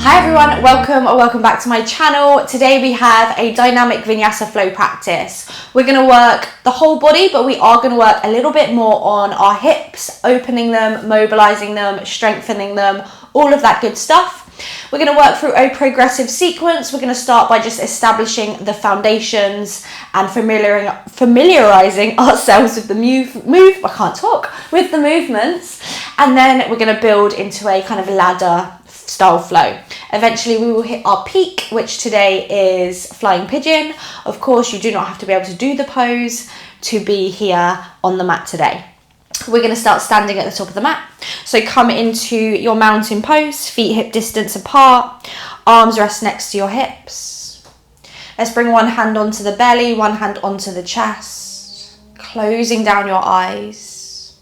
Hi everyone, welcome or welcome back to my channel. Today we have a dynamic Vinyasa flow practice. We're going to work the whole body, but we are going to work a little bit more on our hips, opening them, mobilizing them, strengthening them, all of that good stuff. We're going to work through a progressive sequence. We're going to start by just establishing the foundations and familiarizing ourselves with the with the movements, and then we're going to build into a kind of ladder style flow. Eventually we will hit our peak, which today is Flying Pigeon. Of course, you do not have to be able to do the pose to be here on the mat today. We're going to start standing at the top of the mat. So come into your mountain pose, feet hip distance apart, arms rest next to your hips. Let's bring one hand onto the belly, one hand onto the chest, closing down your eyes.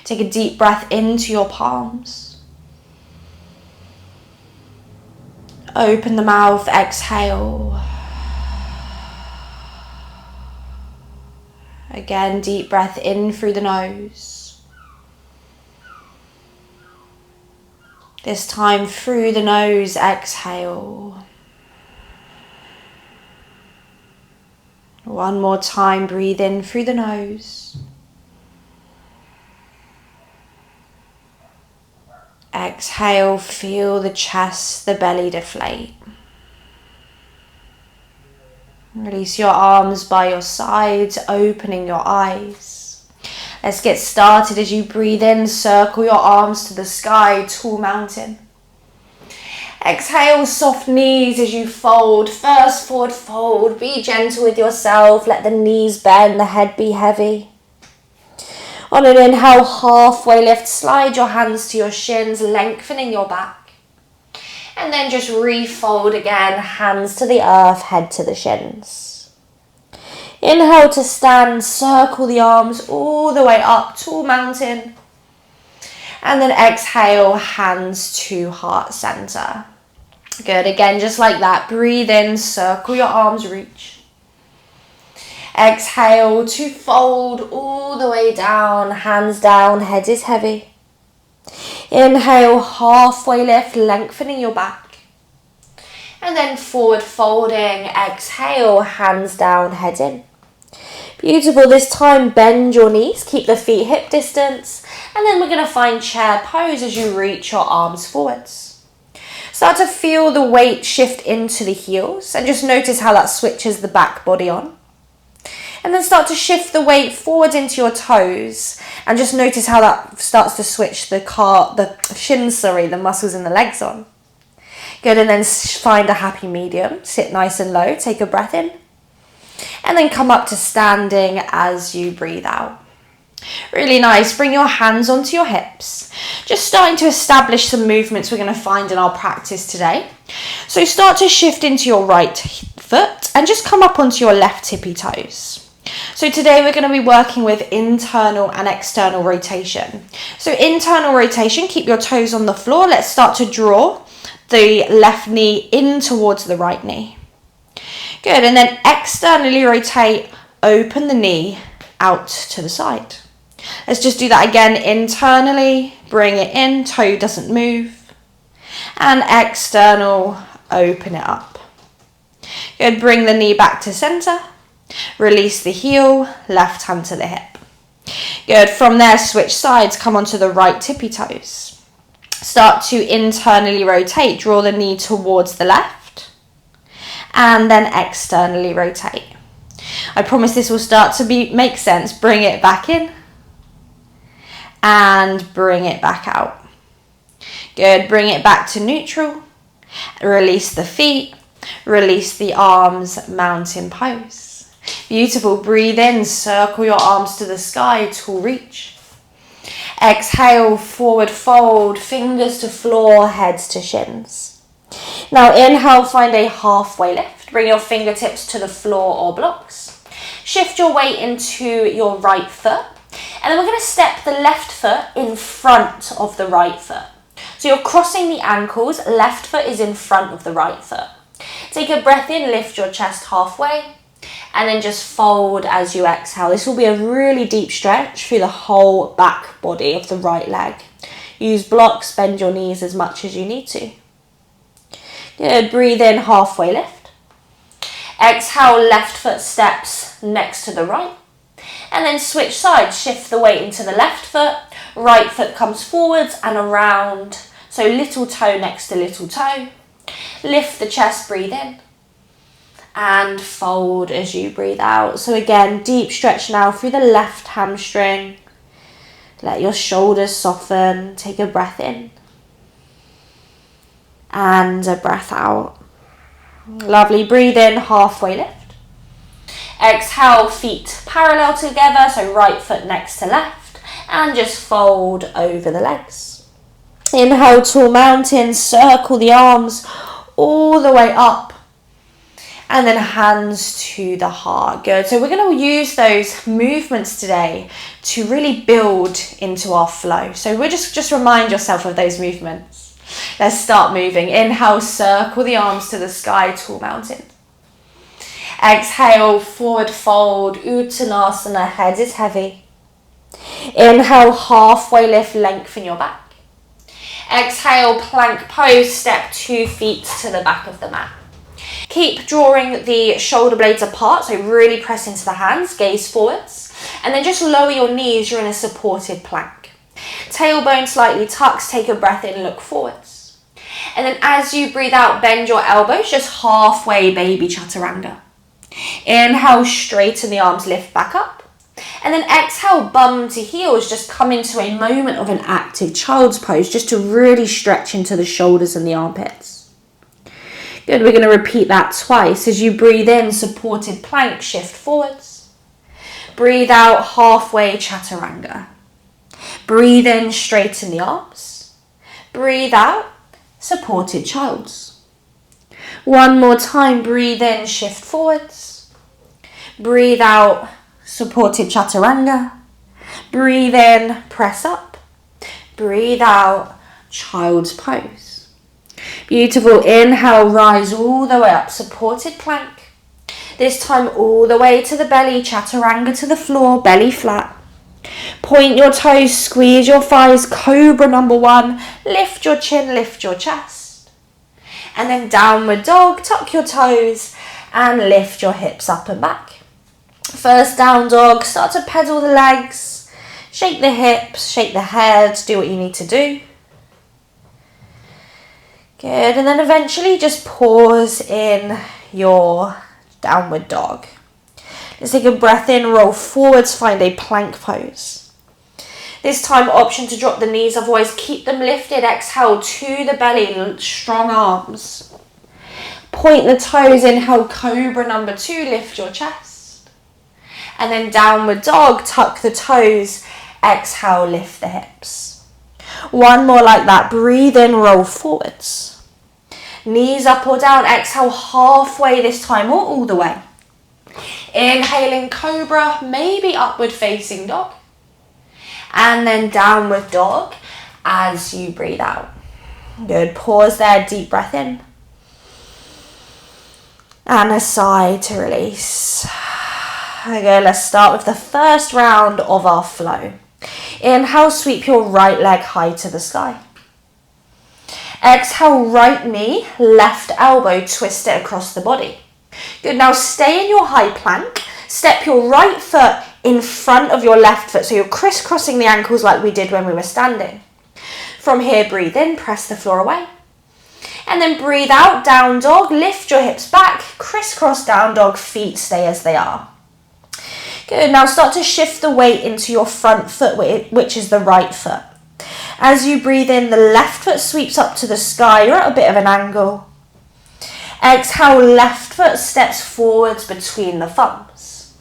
Take a deep breath into your palms. Open the mouth, exhale. Again, deep breath in through the nose. This time through the nose, exhale. One more time, breathe in through the nose. Exhale, feel the chest, the belly deflate. Release your arms by your sides, opening your eyes. Let's get started. As you breathe in, circle your arms to the sky, tall mountain. Exhale, soft knees as you fold. First forward fold, be gentle with yourself. Let the knees bend, the head be heavy. On an inhale, halfway lift, slide your hands to your shins, lengthening your back. And then just refold again, hands to the earth, head to the shins. Inhale to stand, circle the arms all the way up, tall mountain. And then exhale, hands to heart center. Good, again, just like that. Breathe in, circle your arms, reach. Exhale to fold all the way down, hands down, head is heavy. Inhale, halfway lift, lengthening your back. And then forward folding, exhale, hands down, head in. Beautiful, this time bend your knees, keep the feet hip distance. And then we're going to find chair pose as you reach your arms forwards. Start to feel the weight shift into the heels and just notice how that switches the back body on. And then start to shift the weight forward into your toes and just notice how that starts to switch the muscles in the legs on. Good, and then find a happy medium. Sit nice and low, take a breath in. And then come up to standing as you breathe out. Really nice. Bring your hands onto your hips. Just starting to establish some movements we're going to find in our practice today. So start to shift into your right foot and just come up onto your left tippy toes. So today we're going to be working with internal and external rotation. So internal rotation, keep your toes on the floor. Let's start to draw the left knee in towards the right knee. Good, and then externally rotate, open the knee out to the side. Let's just do that again. Internally, bring it in, toe doesn't move. And external, open it up. Good, bring the knee back to center. Release the heel, left hand to the hip. Good, from there switch sides, come onto the right tippy toes. Start to internally rotate, draw the knee towards the left. And then externally rotate. I promise this will start to make sense. Bring it back in. And bring it back out. Good, bring it back to neutral. Release the feet, release the arms, mountain pose. Beautiful, breathe in, circle your arms to the sky, tall reach. Exhale, forward fold, fingers to floor, heads to shins. Now inhale, find a halfway lift. Bring your fingertips to the floor or blocks. Shift your weight into your right foot. And then we're going to step the left foot in front of the right foot. So you're crossing the ankles, left foot is in front of the right foot. Take a breath in, lift your chest halfway. And then just fold as you exhale. This will be a really deep stretch through the whole back body of the right leg. Use blocks, bend your knees as much as you need to. Good, breathe in, halfway lift. Exhale, left foot steps next to the right. And then switch sides, shift the weight into the left foot, right foot comes forwards and around. So little toe next to little toe. Lift the chest, breathe in. And fold as you breathe out. So again, deep stretch now through the left hamstring. Let your shoulders soften. Take a breath in. And a breath out. Lovely. Breathe in, halfway lift. Exhale, feet parallel together, so right foot next to left. And just fold over the legs. Inhale, tall mountain. Circle the arms all the way up. And then hands to the heart. Good. So we're going to use those movements today to really build into our flow. So we'll just remind yourself of those movements. Let's start moving. Inhale, circle the arms to the sky, tall mountain. Exhale, forward fold, Uttanasana, head is heavy. Inhale, halfway lift, lengthen your back. Exhale, plank pose, step 2 feet to the back of the mat. Keep drawing the shoulder blades apart, so really press into the hands, gaze forwards, and then just lower your knees, you're in a supported plank. Tailbone slightly tucks, take a breath in, look forwards. And then as you breathe out, bend your elbows, just halfway baby chaturanga. Inhale, straighten the arms, lift back up. And then exhale, bum to heels, just come into a moment of an active child's pose, just to really stretch into the shoulders and the armpits. Good, we're going to repeat that twice. As you breathe in, supported plank, shift forwards. Breathe out, halfway chaturanga. Breathe in, straighten the arms. Breathe out, supported child's. One more time, breathe in, shift forwards. Breathe out, supported chaturanga. Breathe in, press up. Breathe out, child's pose. Beautiful. Inhale, rise all the way up, supported plank. This time all the way to the belly, chaturanga to the floor, belly flat. Point your toes, squeeze your thighs, cobra number 1. Lift your chin, lift your chest. And then downward dog, tuck your toes and lift your hips up and back. First down dog, start to pedal the legs, shake the hips, shake the head, do what you need to do. Good, and then eventually just pause in your downward dog. Let's take a breath in, roll forwards, find a plank pose. This time option to drop the knees, otherwise keep them lifted. Exhale to the belly, strong arms. Point the toes, inhale, cobra number 2, lift your chest. And then downward dog, tuck the toes, exhale, lift the hips. One more like that, breathe in, roll forwards. Knees up or down, exhale halfway this time or all the way. Inhaling cobra, maybe upward facing dog. And then downward dog as you breathe out. Good, pause there, deep breath in. And a sigh to release. Okay, let's start with the first round of our flow. Inhale, sweep your right leg high to the sky. Exhale, right knee, left elbow, twist it across the body. Good, now stay in your high plank. Step your right foot in front of your left foot, so you're crisscrossing the ankles like we did when we were standing. From here, breathe in, press the floor away. And then breathe out, down dog, lift your hips back, crisscross down dog, feet stay as they are. Good, now start to shift the weight into your front foot, which is the right foot. As you breathe in, the left foot sweeps up to the sky, you're at a bit of an angle. Exhale, left foot steps forwards between the thumbs.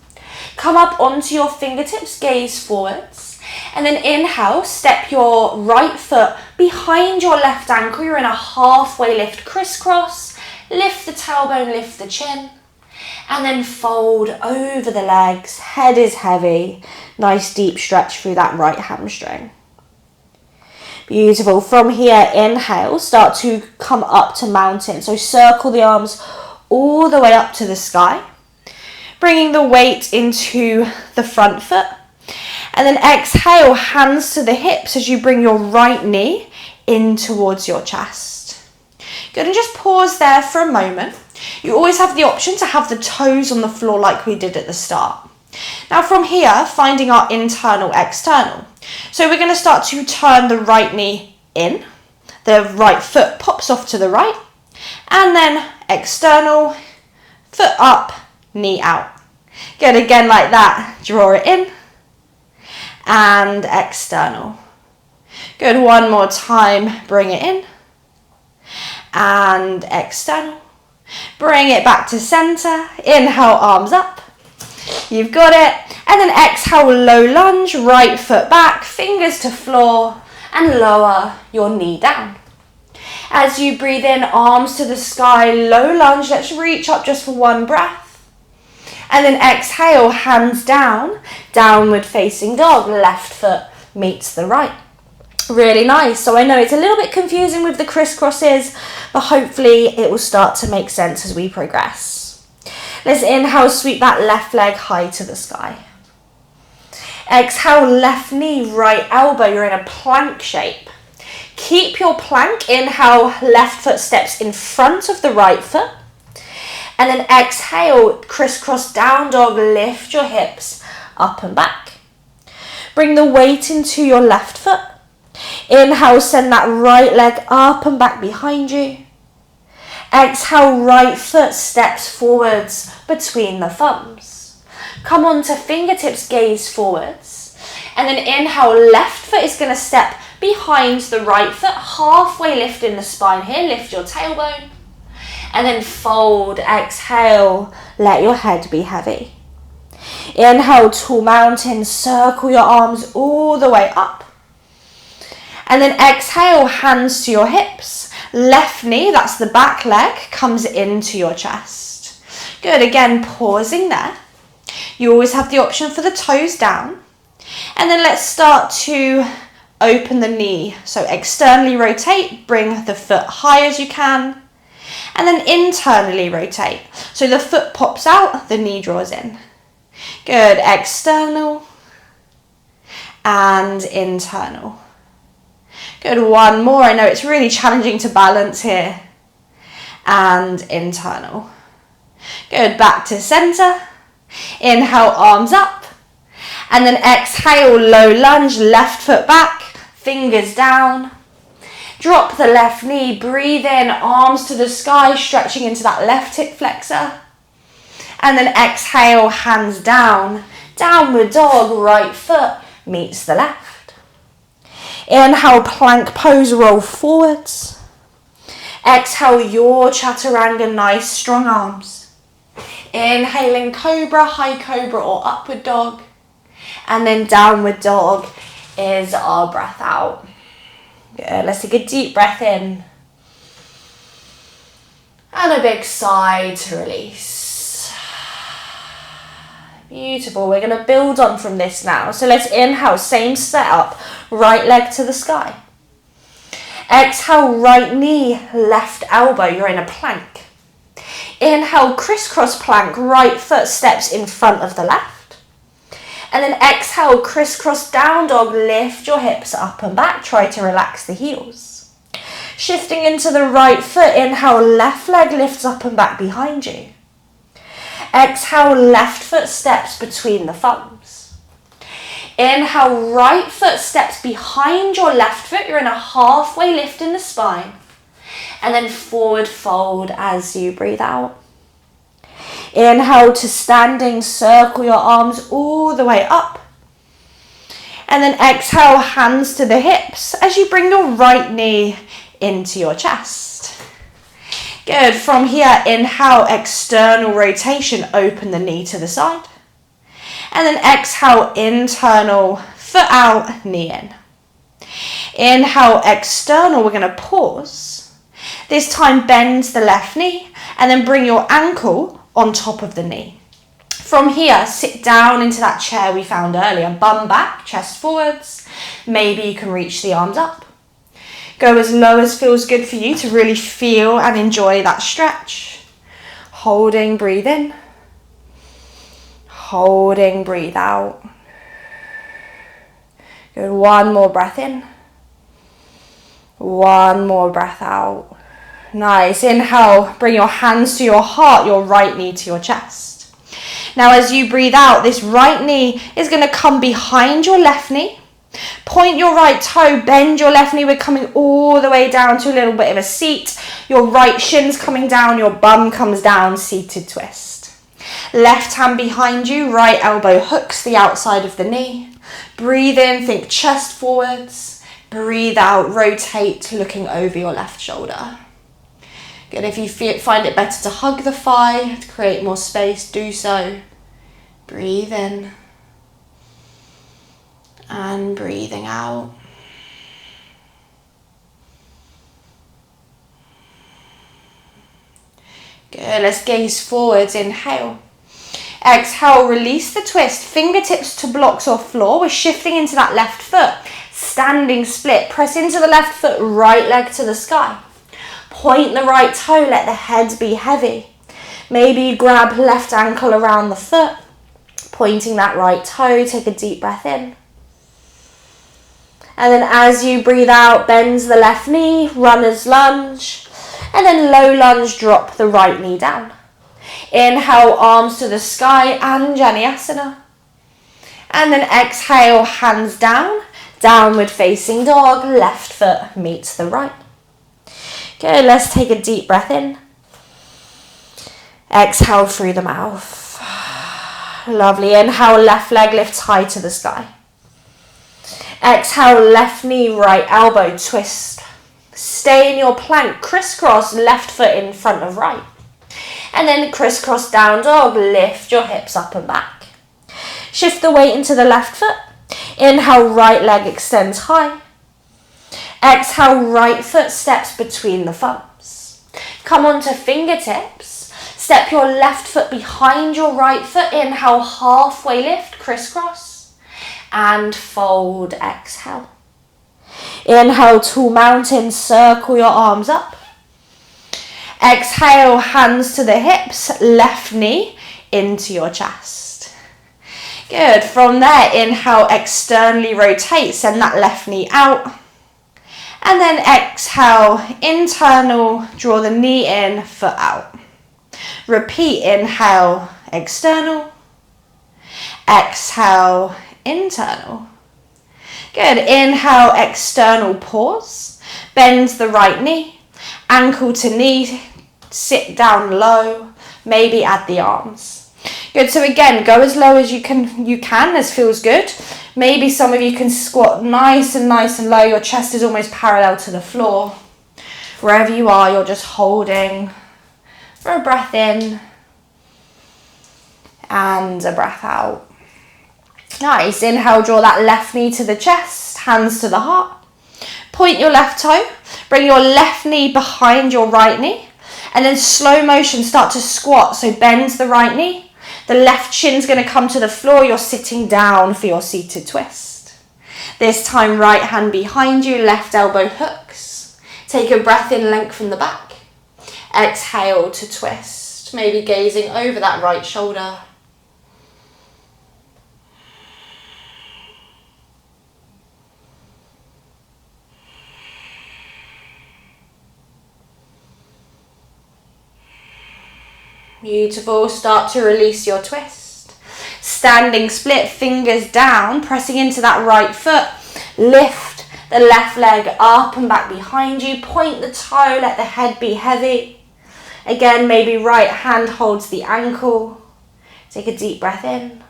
Come up onto your fingertips, gaze forwards. And then inhale, step your right foot behind your left ankle, you're in a halfway lift, crisscross. Lift the tailbone, lift the chin. And then fold over the legs, head is heavy. Nice deep stretch through that right hamstring. Beautiful. From here, inhale, start to come up to mountain. So circle the arms all the way up to the sky. Bringing the weight into the front foot. And then exhale, hands to the hips as you bring your right knee in towards your chest. Good, and just pause there for a moment. You always have the option to have the toes on the floor like we did at the start. Now from here, finding our internal, external. So we're going to start to turn the right knee in. The right foot pops off to the right. And then external, foot up, knee out. Good, again like that. Draw it in. And external. Good, one more time. Bring it in. And external. Bring it back to center. Inhale, arms up. You've got it. And then exhale, low lunge, right foot back, fingers to floor, and lower your knee down. As you breathe in, arms to the sky, low lunge. Let's reach up just for one breath. And then exhale, hands down, downward facing dog, left foot meets the right. Really nice. So I know it's a little bit confusing with the crisscrosses, but hopefully it will start to make sense as we progress. Let's inhale, sweep that left leg high to the sky. Exhale, left knee, right elbow. You're in a plank shape. Keep your plank. Inhale, left foot steps in front of the right foot. And then exhale, crisscross down dog, lift your hips up and back. Bring the weight into your left foot. Inhale, send that right leg up and back behind you. Exhale, right foot steps forwards between the thumbs. Come on to fingertips, gaze forwards. And then inhale, left foot is going to step behind the right foot, halfway lifting the spine here. Lift your tailbone. And then fold, exhale, let your head be heavy. Inhale, tall mountain, circle your arms all the way up. And then exhale, hands to your hips. Left knee, that's the back leg, comes into your chest. Good, again, pausing there. You always have the option for the toes down. And then let's start to open the knee. So externally rotate, bring the foot high as you can. And then internally rotate. So the foot pops out, the knee draws in. Good, external and internal. Good, one more. I know it's really challenging to balance here. And internal. Good, back to center. Inhale, arms up. And then exhale, low lunge, left foot back, fingers down. Drop the left knee, breathe in, arms to the sky, stretching into that left hip flexor. And then exhale, hands down, downward dog, right foot meets the left. Inhale, plank pose, roll forwards. Exhale, your chaturanga, nice strong arms. Inhaling cobra, high cobra or upward dog. And then downward dog is our breath out. Good, let's take a deep breath in. And a big sigh to release. Beautiful, we're going to build on from this now. So let's inhale, same setup, right leg to the sky. Exhale, right knee, left elbow, you're in a plank. Inhale, crisscross plank, right foot steps in front of the left. And then exhale, crisscross down dog, lift your hips up and back, try to relax the heels. Shifting into the right foot, inhale, left leg lifts up and back behind you. Exhale, left foot steps between the thumbs. Inhale, right foot steps behind your left foot. You're in a halfway lift in the spine. And then forward fold as you breathe out. Inhale to standing, circle your arms all the way up. And then exhale, hands to the hips as you bring your right knee into your chest. Good, from here, inhale, external rotation, open the knee to the side. And then exhale, internal, foot out, knee in. Inhale, external, we're going to pause. This time, bend the left knee and then bring your ankle on top of the knee. From here, sit down into that chair we found earlier, bum back, chest forwards. Maybe you can reach the arms up. Go as low as feels good for you to really feel and enjoy that stretch. Holding, breathe in. Holding, breathe out. Good, one more breath in. One more breath out. Nice. Inhale, bring your hands to your heart, your right knee to your chest. Now as you breathe out, this right knee is going to come behind your left knee. Point your right toe, bend your left knee. We're coming all the way down to a little bit of a seat. Your right shin's coming down, your bum comes down, seated twist. Left hand behind you, right elbow hooks the outside of the knee. Breathe in, think chest forwards. Breathe out, rotate, looking over your left shoulder. Good, if you find it better to hug the thigh, to create more space, do so. Breathe in. And breathing out. Good, let's gaze forwards, inhale. Exhale, release the twist, fingertips to blocks or floor. We're shifting into that left foot. Standing split, press into the left foot, right leg to the sky. Point the right toe, let the head be heavy. Maybe grab left ankle around the foot, pointing that right toe, take a deep breath in. And then as you breathe out, bend the left knee, runner's lunge, and then low lunge, drop the right knee down. Inhale, arms to the sky, Anjaneyasana. And then exhale, hands down, downward facing dog, left foot meets the right. Good, let's take a deep breath in. Exhale through the mouth. Lovely, inhale, left leg lifts high to the sky. Exhale, left knee, right elbow, twist. Stay in your plank, crisscross, left foot in front of right. And then crisscross down dog, lift your hips up and back. Shift the weight into the left foot. Inhale, right leg extends high. Exhale, right foot steps between the thumbs. Come onto fingertips. Step your left foot behind your right foot. Inhale, halfway lift, crisscross. And fold, exhale. Inhale, tall mountain, circle your arms up. Exhale, hands to the hips, left knee into your chest. Good, from there, inhale, externally rotate, send that left knee out. And then exhale, internal, draw the knee in, foot out. Repeat, inhale, external. Exhale, internal. Good, inhale, external, pause. Bend the right knee, ankle to knee, sit down low, maybe add the arms. Good, so again, go as low as you can, as feels good. Maybe some of you can squat nice and low, your chest is almost parallel to the floor. Wherever you are, you're just holding for a breath in and a breath out. Nice, inhale, draw that left knee to the chest, hands to the heart. Point your left toe, bring your left knee behind your right knee, and then slow motion start to squat, so bend the right knee. The left shin's going to come to the floor, you're sitting down for your seated twist. This time, right hand behind you, left elbow hooks. Take a breath in, lengthen the back. Exhale to twist, maybe gazing over that right shoulder. Beautiful, start to release your twist. Standing split, fingers down, pressing into that right foot. Lift the left leg up and back behind you. Point the toe, let the head be heavy. Again, maybe right hand holds the ankle. Take a deep breath in.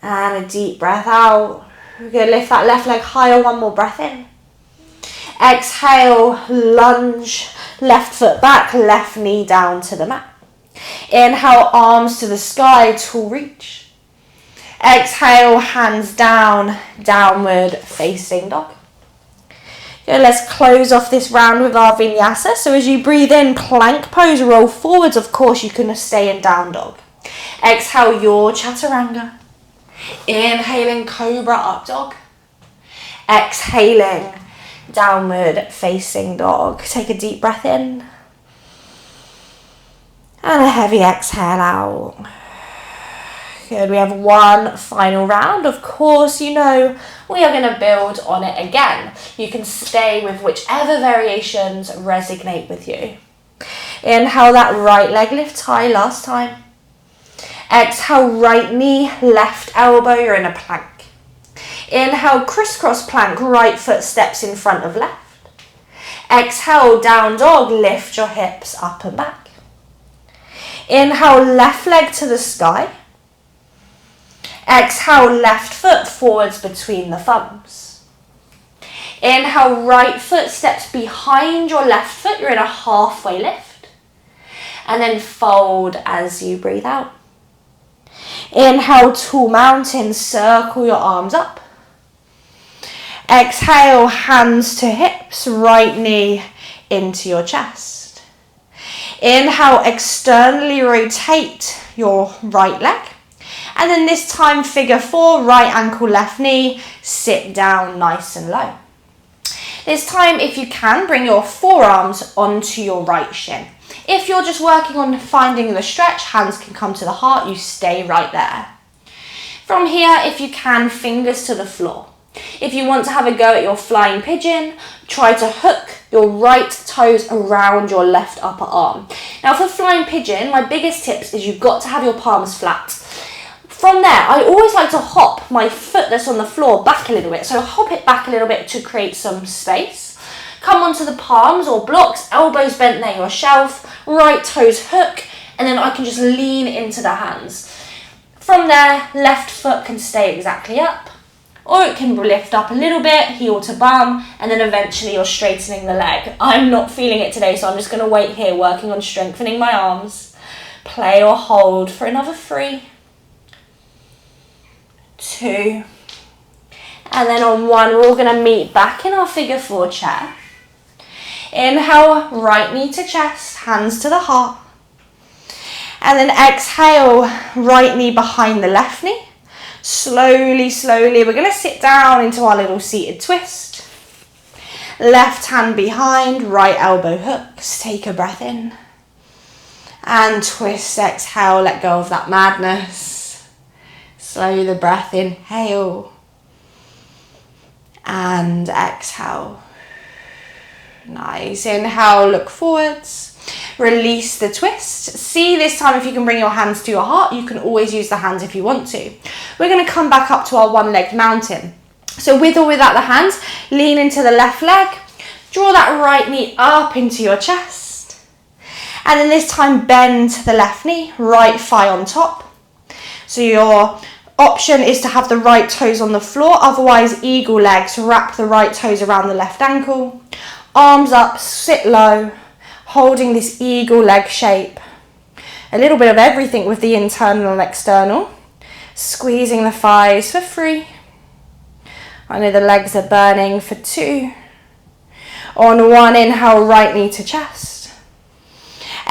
And a deep breath out. We're going to lift that left leg higher, one more breath in. Exhale, lunge, left foot back, left knee down to the mat. Inhale, arms to the sky, tall reach. Exhale, hands down, downward facing dog. Good, let's close off this round with our vinyasa. So as you breathe in, plank pose, roll forwards. Of course, you can stay in down dog. Exhale, your chaturanga. Inhaling, cobra up dog. Exhaling, downward facing dog. Take a deep breath in. And a heavy exhale out. Good, we have one final round. Of course, you know, we are going to build on it again. You can stay with whichever variations resonate with you. Inhale that right leg lifts high last time. Exhale, right knee, left elbow, you're in a plank. Inhale, crisscross plank, right foot steps in front of left. Exhale, down dog, lift your hips up and back. Inhale, left leg to the sky. Exhale, left foot forwards between the thumbs. Inhale, right foot steps behind your left foot, you're in a halfway lift. And then fold as you breathe out. Inhale, tall mountain, circle your arms up. Exhale, hands to hips, right knee into your chest. Inhale, externally rotate your right leg. And then this time, figure 4, right ankle, left knee, sit down nice and low. This time, if you can, bring your forearms onto your right shin. If you're just working on finding the stretch, hands can come to the heart, you stay right there. From here, if you can, fingers to the floor. If you want to have a go at your flying pigeon, try to hook your right toes around your left upper arm. Now for flying pigeon, my biggest tips is you've got to have your palms flat. From there, I always like to hop my foot that's on the floor back a little bit. So hop it back a little bit to create some space. Come onto the palms or blocks, elbows bent near your shelf, right toes hook, and then I can just lean into the hands. From there, left foot can stay exactly up, or it can lift up a little bit, heel to bum, and then eventually you're straightening the leg. I'm not feeling it today, so I'm just going to wait here, working on strengthening my arms. Play or hold for another 3, 2, and then on 1, we're all going to meet back in our figure 4 chair. Inhale, right knee to chest, hands to the heart. And then exhale, right knee behind the left knee. Slowly, we're going to sit down into our little seated twist. Left hand behind, right elbow hooks. Take a breath in. And twist, exhale, let go of that madness. Slow the breath, inhale. And exhale. Nice. Inhale, look forwards. Release the twist. See this time if you can bring your hands to your heart. You can always use the hands if you want to. We're going to come back up to our one-legged mountain. So with or without the hands, lean into the left leg. Draw that right knee up into your chest. And then this time bend the left knee, right thigh on top. So your option is to have the right toes on the floor. Otherwise, eagle legs, wrap the right toes around the left ankle. Arms up, sit low, holding this eagle leg shape. A little bit of everything with the internal and external. Squeezing the thighs for 3. I know the legs are burning for 2. On 1, inhale, right knee to chest.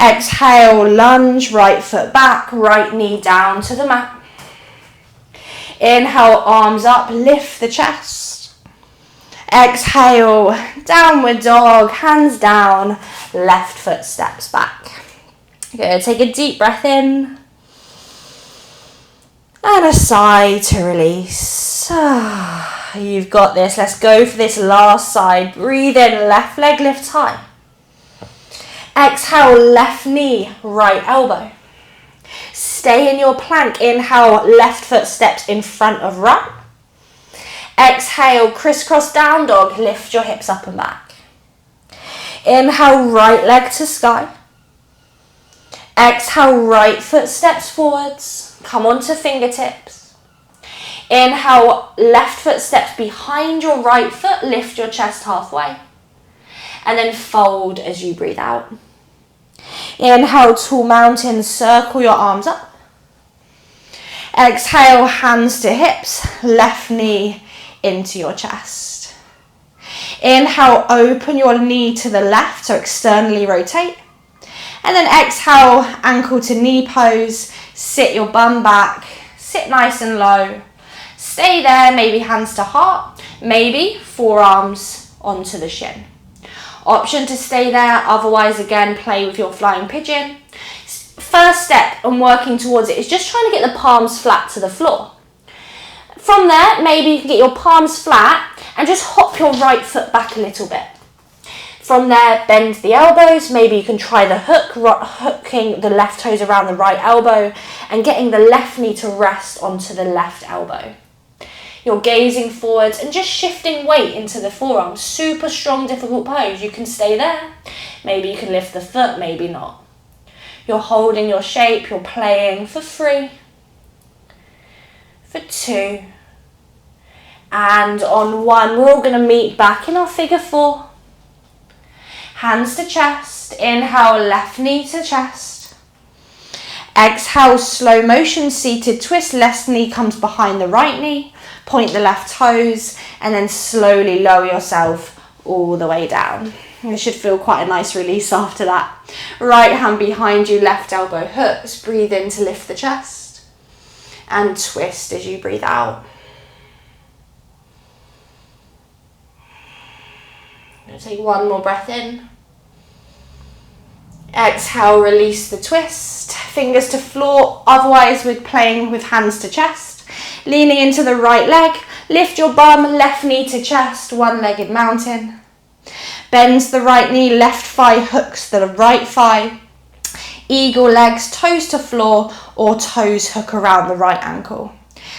Exhale, lunge, right foot back, right knee down to the mat. Inhale, arms up, lift the chest. Exhale, downward dog, hands down, left foot steps back. Good, take a deep breath in. And a sigh to release. You've got this. Let's go for this last side. Breathe in, left leg lifts high. Exhale, left knee, right elbow. Stay in your plank. Inhale, left foot steps in front of right. Exhale, crisscross down dog, lift your hips up and back. Inhale, right leg to sky. Exhale, right foot steps forwards. Come onto fingertips. Inhale, left foot steps behind your right foot, lift your chest halfway. And then fold as you breathe out. Inhale, tall mountain, circle your arms up. Exhale, hands to hips, left knee into your chest. Inhale, open your knee to the left, so externally rotate. And then exhale, ankle to knee pose, sit your bum back, sit nice and low. Stay there, maybe hands to heart, maybe forearms onto the shin. Option to stay there, otherwise again, play with your flying pigeon. First step on working towards it is just trying to get the palms flat to the floor. From there, maybe you can get your palms flat and just hop your right foot back a little bit. From there, bend the elbows. Maybe you can try the hook, hooking the left toes around the right elbow and getting the left knee to rest onto the left elbow. You're gazing forwards and just shifting weight into the forearms. Super strong, difficult pose. You can stay there. Maybe you can lift the foot, maybe not. You're holding your shape. You're playing for 3, for 2, and on 1. We're all going to meet back in our figure 4. Hands to chest. Inhale, left knee to chest. Exhale, slow motion, seated twist. Left knee comes behind the right knee. Point the left toes and then slowly lower yourself all the way down. You should feel quite a nice release after that. Right hand behind you, left elbow hooks. Breathe in to lift the chest and twist as you breathe out. I'm going to take one more breath in. Exhale, release the twist. Fingers to floor, otherwise we're playing with hands to chest. Leaning into the right leg, lift your bum, left knee to chest, one-legged mountain. Bends the right knee, left thigh hooks the right thigh. Eagle legs, toes to floor or toes hook around the right ankle.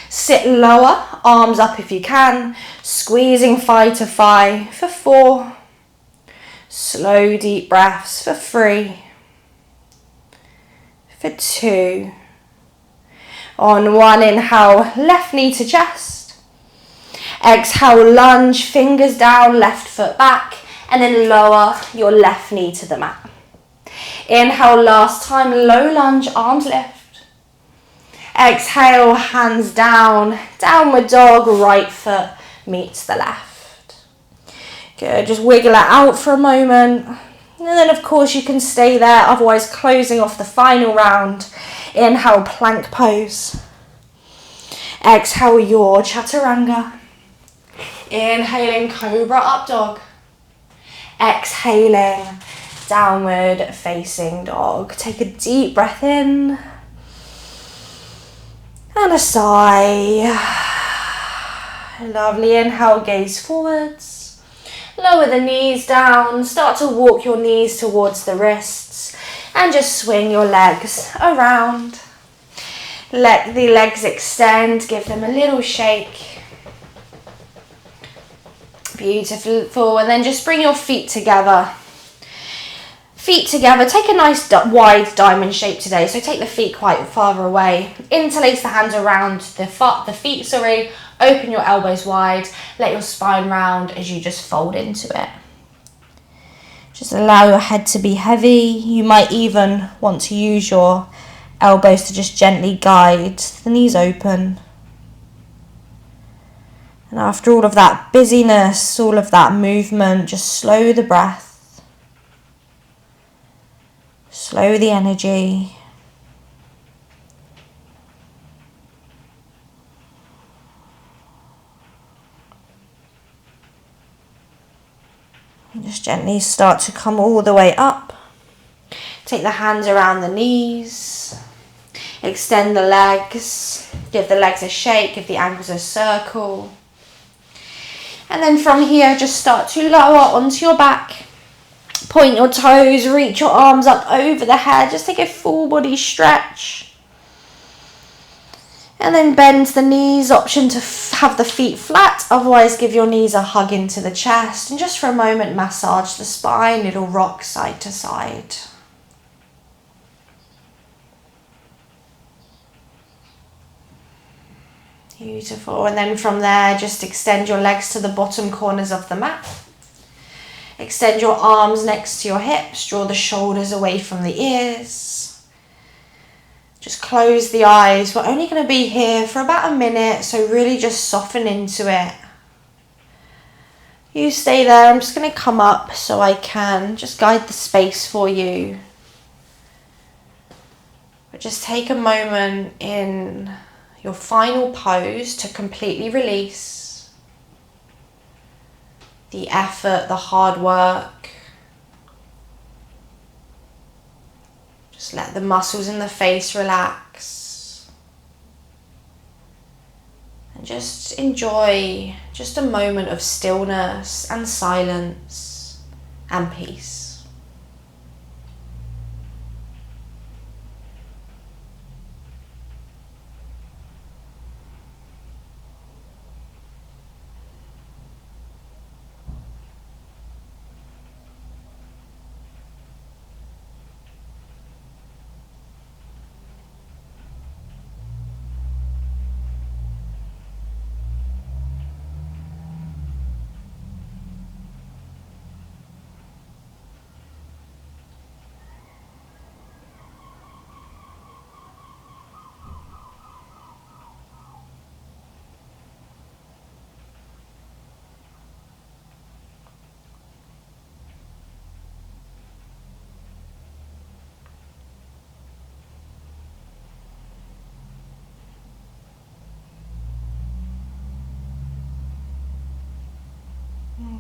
Sit lower, arms up if you can, squeezing thigh to thigh for 4. Slow deep breaths for 3, for 2. On 1, inhale, left knee to chest. Exhale, lunge, fingers down, left foot back, and then lower your left knee to the mat. Inhale, last time, low lunge, arms lift. Exhale, hands down, downward dog, right foot meets the left. Good, just wiggle it out for a moment. And then of course you can stay there, otherwise closing off the final round. Inhale, plank pose. Exhale, your chaturanga. Inhaling, cobra up dog. Exhaling, downward facing dog. Take a deep breath in. And a sigh. Lovely, inhale, gaze forwards. Lower the knees down. Start to walk your knees towards the wrists. And just swing your legs around. Let the legs extend, give them a little shake. Beautiful, and then just bring your feet together. Feet together, take a nice wide diamond shape today. So take the feet quite far away. Interlace the hands around the feet, open your elbows wide. Let your spine round as you just fold into it. Just allow your head to be heavy. You might even want to use your elbows to just gently guide the knees open. And after all of that busyness, all of that movement, just slow the breath. Slow the energy. And just gently start to come all the way up. Take the hands around the knees. Extend the legs. Give the legs a shake. Give the ankles a circle. And then from here, just start to lower onto your back. Point your toes. Reach your arms up over the head. Just take a full body stretch. And then bend the knees, option to have the feet flat, otherwise give your knees a hug into the chest. And just for a moment, massage the spine, little rock side to side. Beautiful, and then from there, just extend your legs to the bottom corners of the mat. Extend your arms next to your hips, draw the shoulders away from the ears. Just close the eyes. We're only going to be here for about a minute, so really just soften into it. You stay there. I'm just going to come up so I can just guide the space for you. But just take a moment in your final pose to completely release the effort, the hard work. Just let the muscles in the face relax. And just enjoy just a moment of stillness and silence and peace.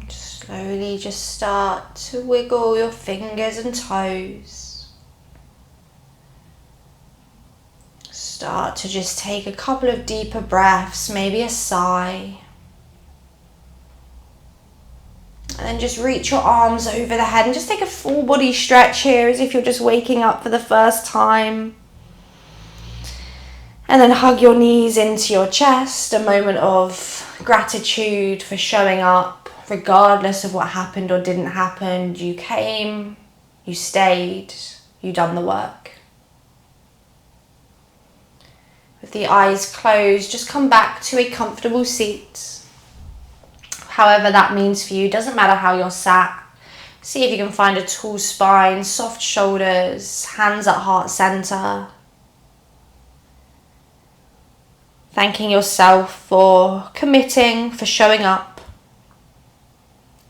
Slowly just start to wiggle your fingers and toes. Start to just take a couple of deeper breaths, maybe a sigh. And then just reach your arms over the head and just take a full body stretch here as if you're just waking up for the first time. And then hug your knees into your chest, a moment of gratitude for showing up. Regardless of what happened or didn't happen, you came, you stayed, you done the work. With the eyes closed, just come back to a comfortable seat. However that means for you, doesn't matter how you're sat. See if you can find a tall spine, soft shoulders, hands at heart center. Thanking yourself for committing, for showing up.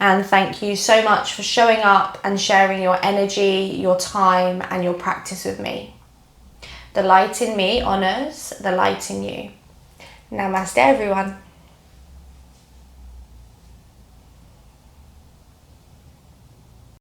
And thank you so much for showing up and sharing your energy, your time, and your practice with me. The light in me honors the light in you. Namaste, everyone.